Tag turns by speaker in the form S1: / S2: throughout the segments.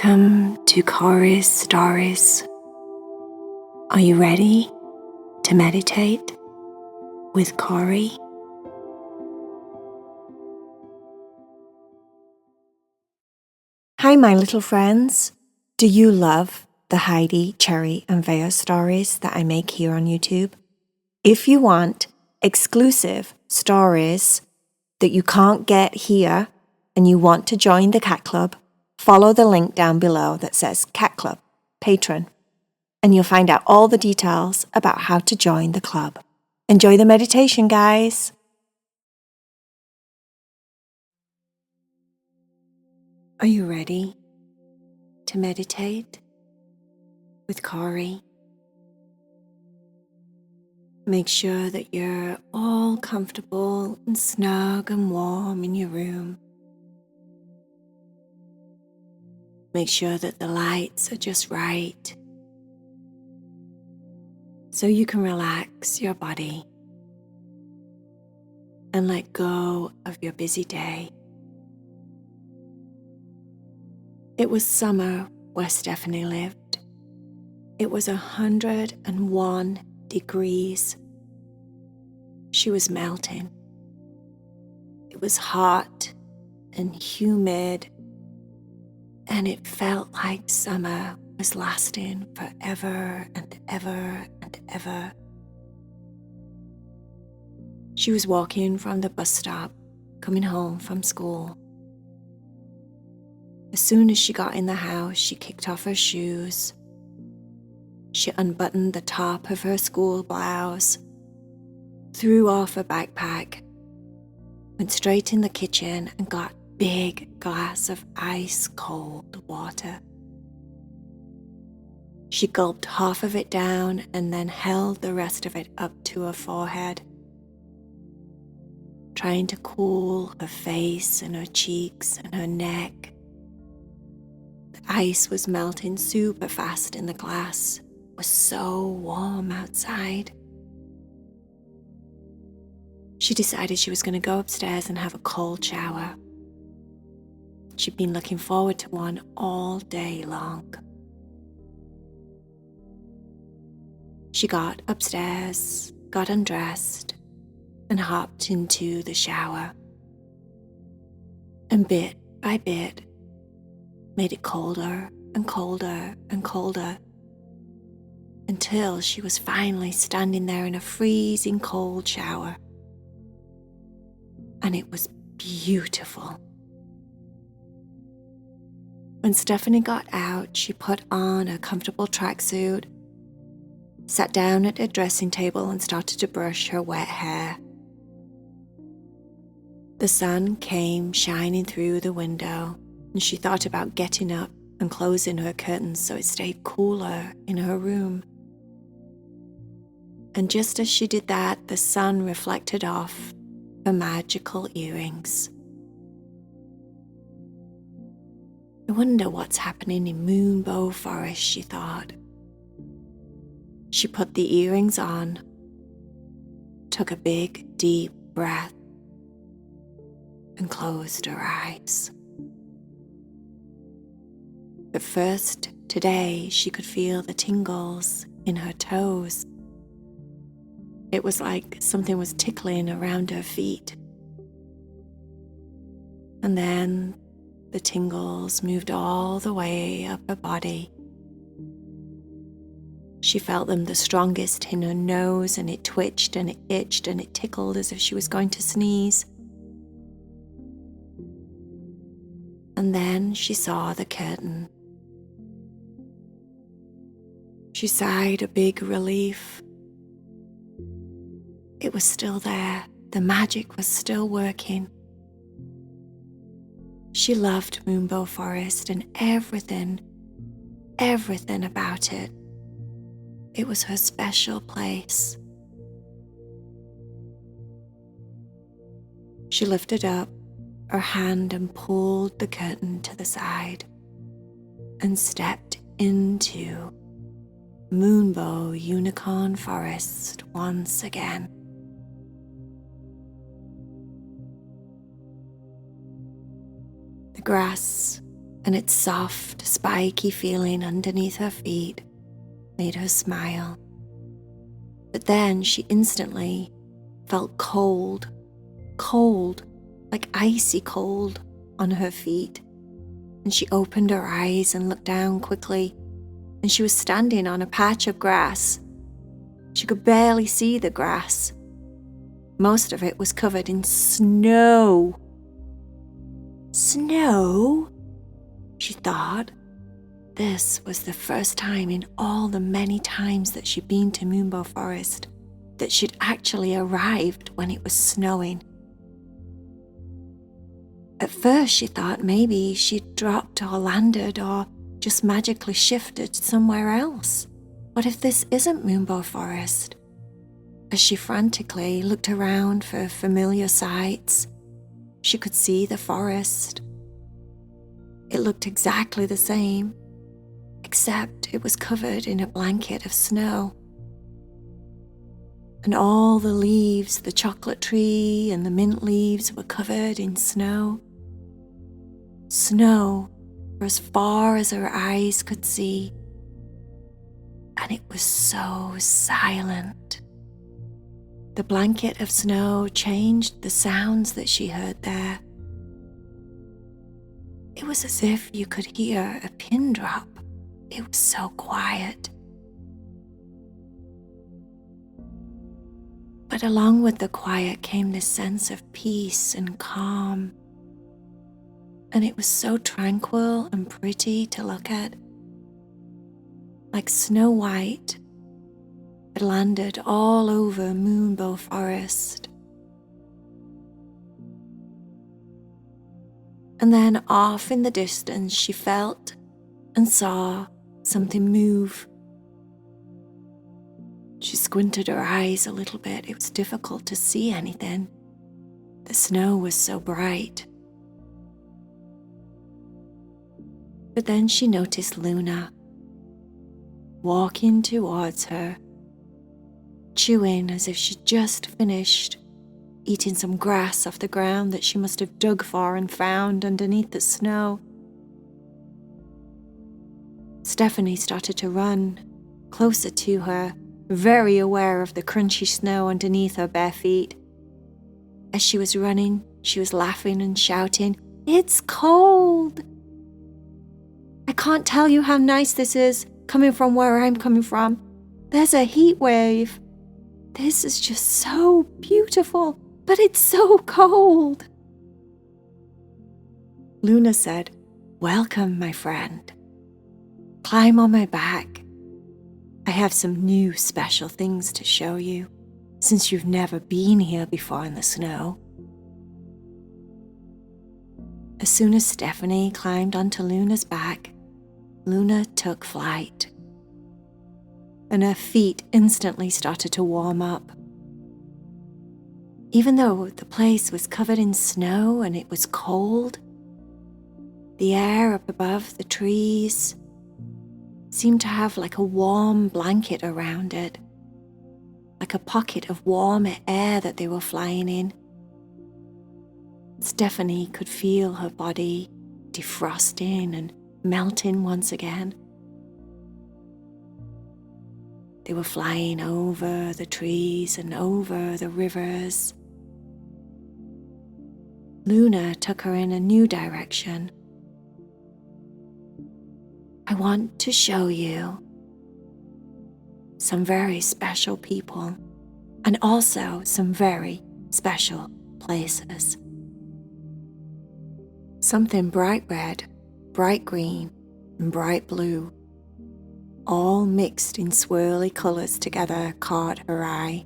S1: Welcome to Cory's Stories. Are you ready to meditate with Cory? Hi, my little friends. Do you love the HEIDI, Cherry, and VAYA stories that I make here on YouTube? If you want exclusive stories that you can't get here and you want to join the Cat Club, follow the link down below that says Cat Club, Patron, and you'll find out all the details about how to join the club. Enjoy the meditation, guys. Are you ready to meditate with Cory? Make sure that you're all comfortable and snug and warm in your room. Make sure that the lights are just right so you can relax your body and let go of your busy day. It was summer where Stephany lived. It was 101 degrees. She was melting. It was hot and humid, and it felt like summer was lasting forever and ever and ever. She was walking from the bus stop, coming home from school. As soon as she got in the house, she kicked off her shoes. She unbuttoned the top of her school blouse, threw off her backpack, went straight in the kitchen and got a big glass of ice cold water. She gulped half of it down and then held the rest of it up to her forehead, trying to cool her face and her cheeks and her neck. The ice was melting super fast in the glass. It was so warm outside. She decided she was going to go upstairs and have a cold shower. She'd been looking forward to one all day long. She got upstairs, got undressed, and hopped into the shower. And bit by bit, made it colder and colder and colder, until she was finally standing there in a freezing cold shower. And it was beautiful. When Stephany got out, she put on a comfortable tracksuit, sat down at a dressing table and started to brush her wet hair. The sun came shining through the window, and she thought about getting up and closing her curtains so it stayed cooler in her room. And just as she did that, the sun reflected off her magical earrings. I wonder what's happening in Moonbow Forest, she thought. She put the earrings on, took a big, deep breath, and closed her eyes. But first, today, she could feel the tingles in her toes. It was like something was tickling around her feet. And then the tingles moved all the way up her body. She felt them the strongest in her nose, and it twitched and it itched and it tickled as if she was going to sneeze. And then she saw the curtain. She sighed a big relief. It was still there. The magic was still working. She loved Moonbow Forest and everything about it. It was her special place. She lifted up her hand and pulled the curtain to the side and stepped into Moonbow Unicorn Forest once again. The grass and its soft, spiky feeling underneath her feet made her smile. But then she instantly felt cold, like icy cold on her feet, and she opened her eyes and looked down quickly, and she was standing on a patch of grass. She could barely see the grass. Most of it was covered in snow. Snow? She thought. This was the first time in all the many times that she'd been to Moonbow Forest that she'd actually arrived when it was snowing. At first she thought maybe she'd dropped or landed or just magically shifted somewhere else. What if this isn't Moonbow Forest? As she frantically looked around for familiar sights, she could see the forest. It looked exactly the same, except it was covered in a blanket of snow. And all the leaves, the chocolate tree and the mint leaves were covered in snow. Snow for as far as her eyes could see. And it was so silent. The blanket of snow changed the sounds that she heard there. It was as if you could hear a pin drop. It was so quiet. But along with the quiet came this sense of peace and calm. And it was so tranquil and pretty to look at. Like Snow White had landed all over Moonbow Forest. And then off in the distance she felt and saw something move. She squinted her eyes a little bit. It was difficult to see anything. The snow was so bright. But then she noticed Luna walking towards her, chewing as if she'd just finished eating some grass off the ground that she must have dug for and found underneath the snow. Stephany started to run closer to her, very aware of the crunchy snow underneath her bare feet. As she was running, she was laughing and shouting, "It's cold! I can't tell you how nice this is, coming from where I'm coming from. There's a heat wave. This is just so beautiful, but it's so cold." Luna said, "Welcome, my friend. Climb on my back. I have some new special things to show you, since you've never been here before in the snow." As soon as Stephany climbed onto Luna's back, Luna took flight, and her feet instantly started to warm up. Even though the place was covered in snow and it was cold, the air up above the trees seemed to have like a warm blanket around it, like a pocket of warm air that they were flying in. Stephany could feel her body defrosting and melting once again. They were flying over the trees and over the rivers. Luna took her in a new direction. "I want to show you some very special people and also some very special places. Something bright red, bright green, and bright blue, all mixed in swirly colours together, caught her eye.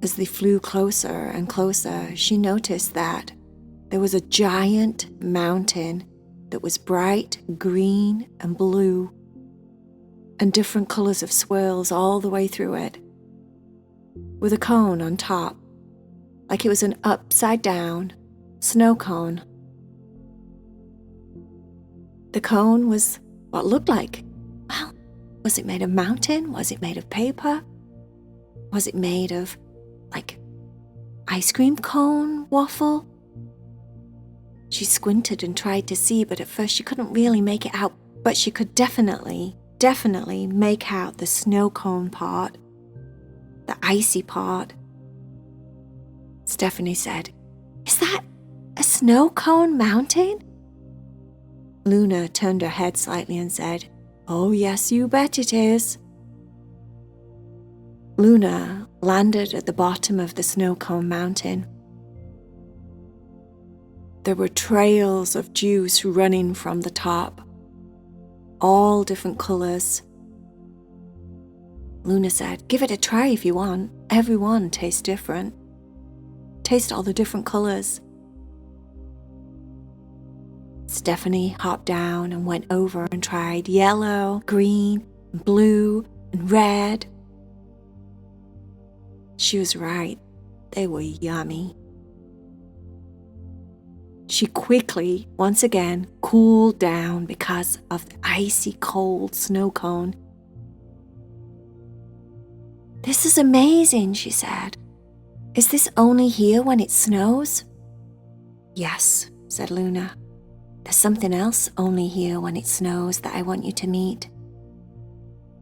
S1: As they flew closer and closer, she noticed that there was a giant mountain that was bright green and blue, and different colours of swirls all the way through it, with a cone on top, like it was an upside-down snow cone. The cone was what looked like, well, was it made of mountain? Was it made of paper? Was it made of, like, ice cream cone waffle? She squinted and tried to see, but at first she couldn't really make it out. But she could definitely make out the snow cone part, the icy part. Stephany said, "Is that a snow cone mountain?" Luna turned her head slightly and said, "Oh yes, you bet it is." Luna landed at the bottom of the snow cone mountain. There were trails of juice running from the top, all different colors. Luna said, "Give it a try if you want. Everyone tastes different. Taste all the different colors." Stephany hopped down and went over and tried yellow, green, blue, and red. She was right. They were yummy. She quickly, once again, cooled down because of the icy cold snow cone. "This is amazing," she said. "Is this only here when it snows?" "Yes," said Luna. "There's something else only here when it snows that I want you to meet.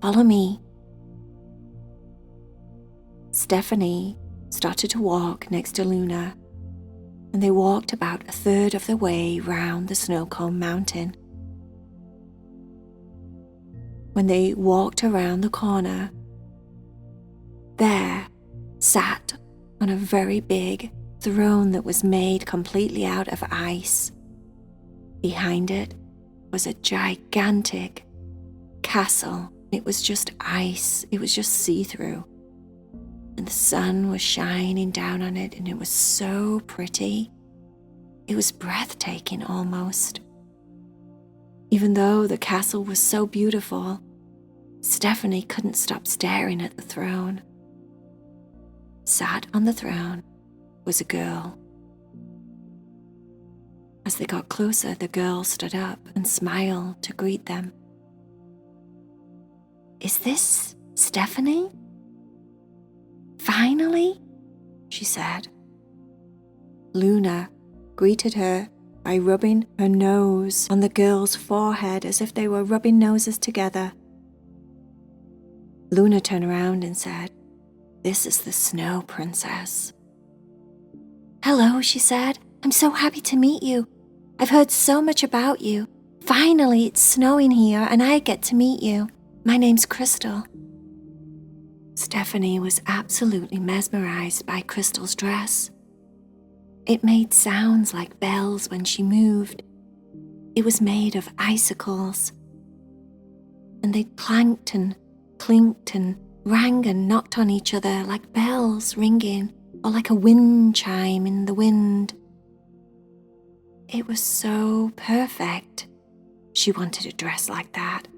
S1: Follow me." Stephany started to walk next to Luna, and they walked about a third of the way round the snow cone mountain. When they walked around the corner, there sat on a very big throne that was made completely out of ice. Behind it was a gigantic castle. It was just ice. It was just see-through. And the sun was shining down on it, and it was so pretty. It was breathtaking almost. Even though the castle was so beautiful, Stephany couldn't stop staring at the throne. Sat on the throne was a girl. As they got closer, the girl stood up and smiled to greet them. "Is this Stephany? Finally?" she said. Luna greeted her by rubbing her nose on the girl's forehead as if they were rubbing noses together. Luna turned around and said, "This is the Snow Princess." "Hello," she said. "I'm so happy to meet you. I've heard so much about you. Finally, it's snowing here and I get to meet you. My name's Crystal." Stephany was absolutely mesmerized by Crystal's dress. It made sounds like bells when she moved. It was made of icicles, and they clanked and clinked and rang and knocked on each other like bells ringing or like a wind chime in the wind. It was so perfect. She wanted a dress like that.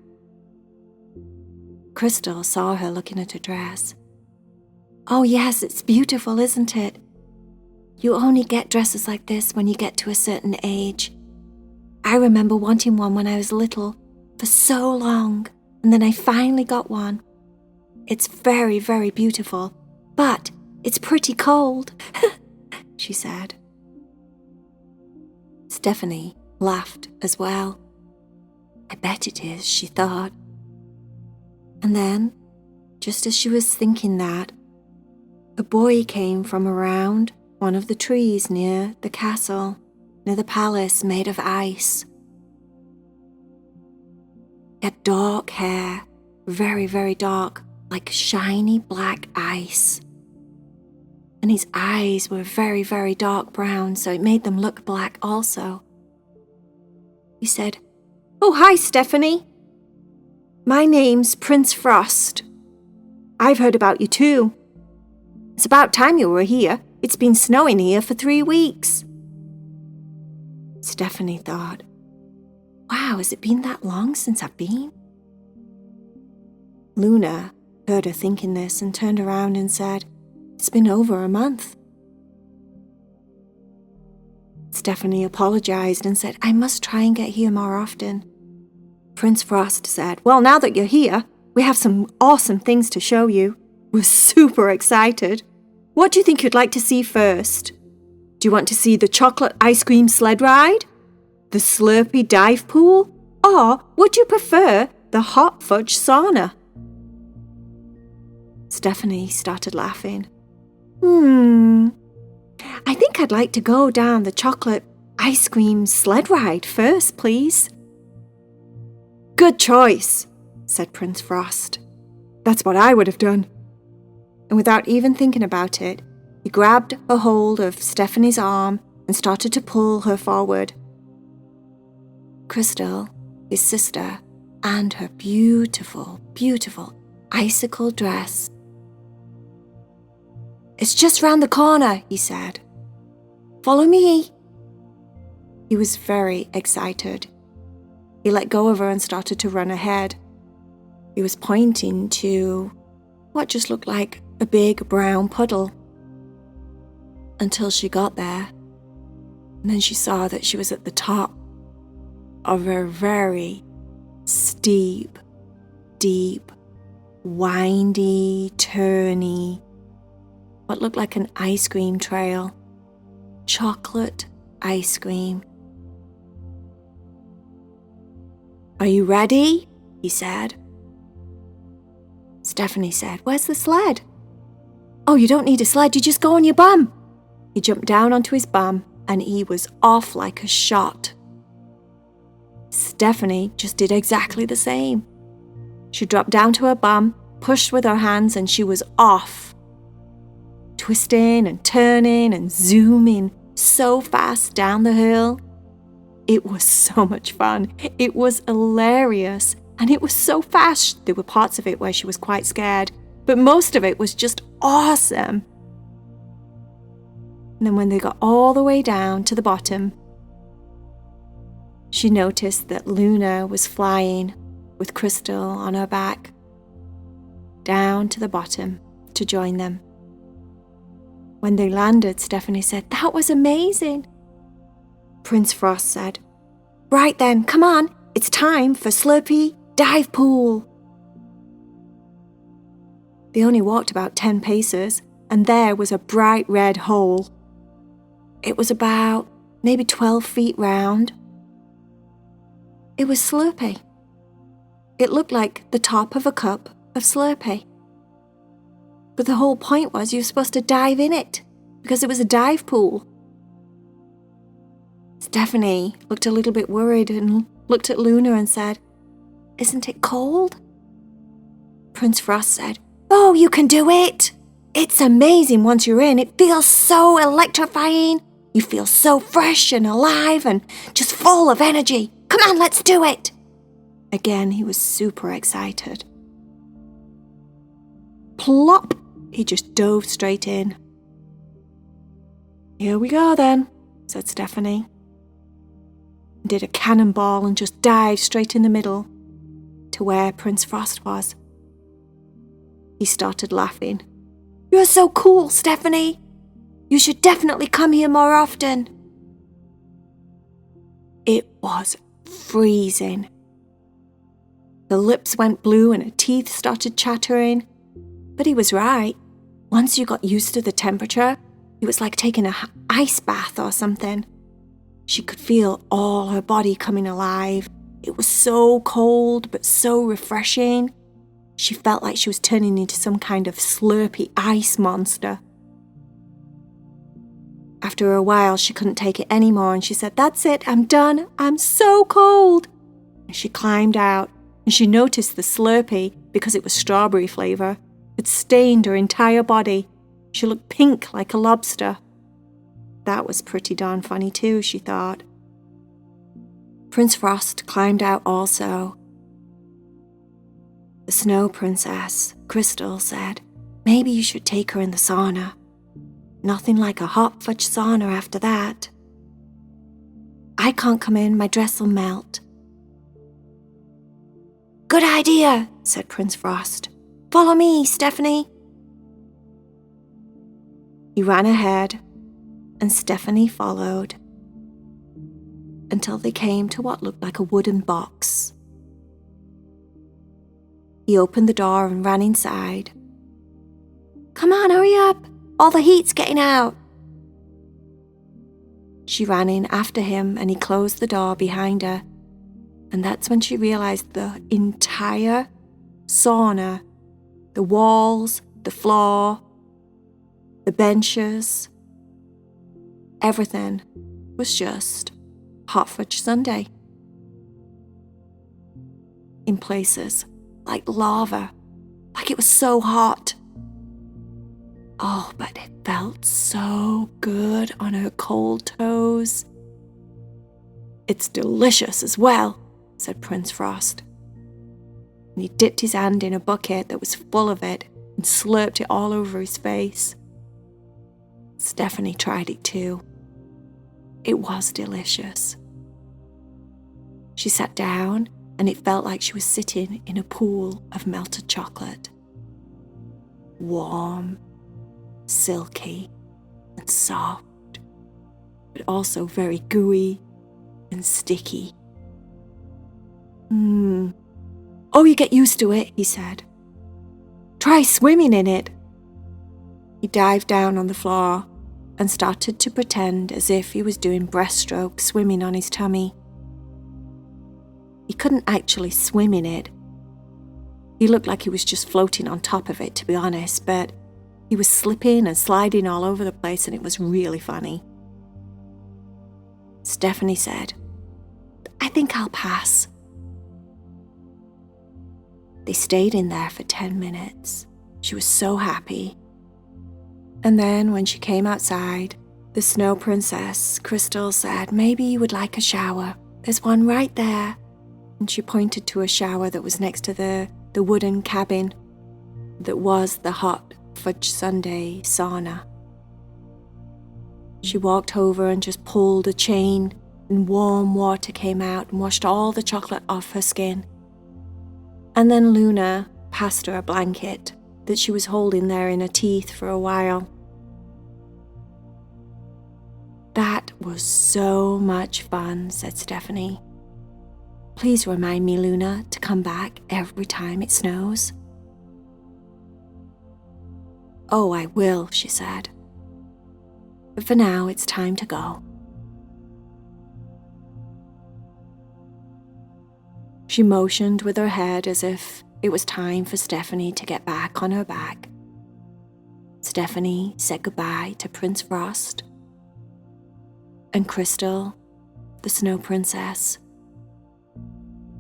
S1: Crystal saw her looking at her dress. "Oh yes, it's beautiful, isn't it? You only get dresses like this when you get to a certain age. I remember wanting one when I was little for so long, and then I finally got one. It's very, very beautiful, but it's pretty cold," she said. Stephany laughed as well. "I bet it is," she thought. And then, just as she was thinking that, a boy came from around one of the trees near the castle, near the palace made of ice. He had dark hair, very, very dark, like shiny black ice. And his eyes were very, very dark brown, so it made them look black also. He said, "Oh, hi, Stephany. My name's Prince Frost. I've heard about you too. It's about time you were here. It's been snowing here for 3 weeks." Stephany thought, "Wow, has it been that long since I've been?" Luna heard her thinking this and turned around and said, "It's been over a month." Stephany apologized and said, "I must try and get here more often." Prince Frost said, "Well, now that you're here, we have some awesome things to show you. We're super excited. What do you think you'd like to see first?" Do you want to see the chocolate ice cream sled ride? The Slurpee dive pool? Or would you prefer the hot fudge sauna? Stephany started laughing. I think I'd like to go down the chocolate ice cream sled ride first, please. Good choice, said Prince Frost. That's what I would have done. And without even thinking about it, he grabbed a hold of Stephany's arm and started to pull her forward. Crystal, his sister, and her beautiful, beautiful icicle dress. It's just round the corner, he said. Follow me. He was very excited. He let go of her and started to run ahead. He was pointing to what just looked like a big brown puddle. Until she got there, and then she saw that she was at the top of a very steep, deep, windy, turny, what looked like an ice cream trail. Chocolate ice cream. Are you ready? He said. Stephany said, Where's the sled? Oh, you don't need a sled, you just go on your bum. He jumped down onto his bum and he was off like a shot. Stephany just did exactly the same. She dropped down to her bum, pushed with her hands, and she was off. Twisting and turning and zooming so fast down the hill. It was so much fun. It was hilarious. And it was so fast. There were parts of it where she was quite scared, but most of it was just awesome. And then when they got all the way down to the bottom, she noticed that Luna was flying with Crystal on her back down to the bottom to join them. When they landed, Stephany said, That was amazing. Prince Frost said, Right then, come on, it's time for Slurpee dive pool. They only walked about 10 paces, and there was a bright red hole. It was about maybe 12 feet round. It was Slurpee. It looked like the top of a cup of Slurpee. But the whole point was you were supposed to dive in it, because it was a dive pool. Stephany looked a little bit worried and looked at Luna and said, Isn't it cold? Prince Frost said, Oh, you can do it. It's amazing once you're in. It feels so electrifying. You feel so fresh and alive and just full of energy. Come on, let's do it. Again, he was super excited. Plop! He just dove straight in. Here we go then, said Stephany. Did a cannonball and just dived straight in the middle to where Prince Frost was. He started laughing. You're so cool, Stephany. You should definitely come here more often. It was freezing. The lips went blue and her teeth started chattering. But he was right. Once you got used to the temperature, it was like taking an ice bath or something. She could feel all her body coming alive. It was so cold, but so refreshing. She felt like she was turning into some kind of slurpy ice monster. After a while, she couldn't take it anymore, and she said, That's it, I'm done. I'm so cold. And she climbed out, and she noticed the Slurpee, because it was strawberry flavour, had stained her entire body. She looked pink like a lobster. That was pretty darn funny too, she thought. Prince Frost climbed out also. The Snow Princess, Crystal, said, Maybe you should take her in the sauna. Nothing like a hot fudge sauna after that. I can't come in, my dress will melt. Good idea, said Prince Frost. Follow me, Stephany. He ran ahead, and Stephany followed, until they came to what looked like a wooden box. He opened the door and ran inside. Come on, hurry up. All the heat's getting out. She ran in after him and he closed the door behind her. And that's when she realized the entire sauna, the walls, the floor, the benches, everything was just hot fudge sundae. In places, like lava, like it was so hot. Oh, but it felt so good on her cold toes. It's delicious as well, said Prince Frost. And he dipped his hand in a bucket that was full of it and slurped it all over his face. Stephany tried it too. It was delicious. She sat down and it felt like she was sitting in a pool of melted chocolate. Warm, silky, and soft, but also very gooey and sticky. Oh, you get used to it, he said. Try swimming in it. He dived down on the floor and started to pretend as if he was doing breaststroke swimming on his tummy. He couldn't actually swim in it. He looked like he was just floating on top of it, to be honest, but he was slipping and sliding all over the place and it was really funny. Stephany said, I think I'll pass. They stayed in there for 10 minutes. She was so happy. And then when she came outside, the Snow Princess, Crystal, said, maybe you would like a shower. There's one right there. And she pointed to a shower that was next to the wooden cabin that was the hot fudge sundae sauna. She walked over and just pulled a chain and warm water came out and washed all the chocolate off her skin. And then Luna passed her a blanket that she was holding there in her teeth for a while. That was so much fun, said Stephany. Please remind me, Luna, to come back every time it snows. Oh, I will, she said. But for now, it's time to go. She motioned with her head as if it was time for Stephany to get back on her back. Stephany said goodbye to Prince Frost and Crystal, the Snow Princess.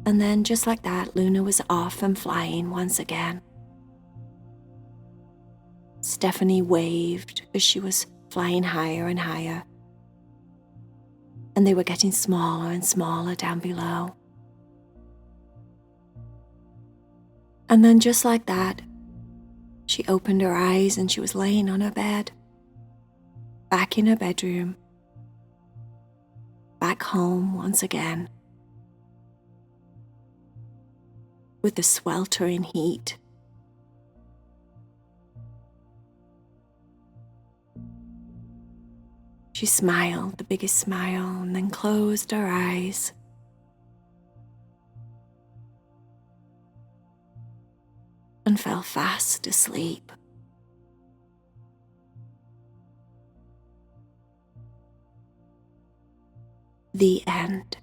S1: And then just like that, Luna was off and flying once again. Stephany waved as she was flying higher and higher. And they were getting smaller and smaller down below. And then just like that, she opened her eyes and she was laying on her bed, back in her bedroom, back home once again, with the sweltering heat. She smiled the biggest smile and then closed her eyes. And fell fast asleep. The end.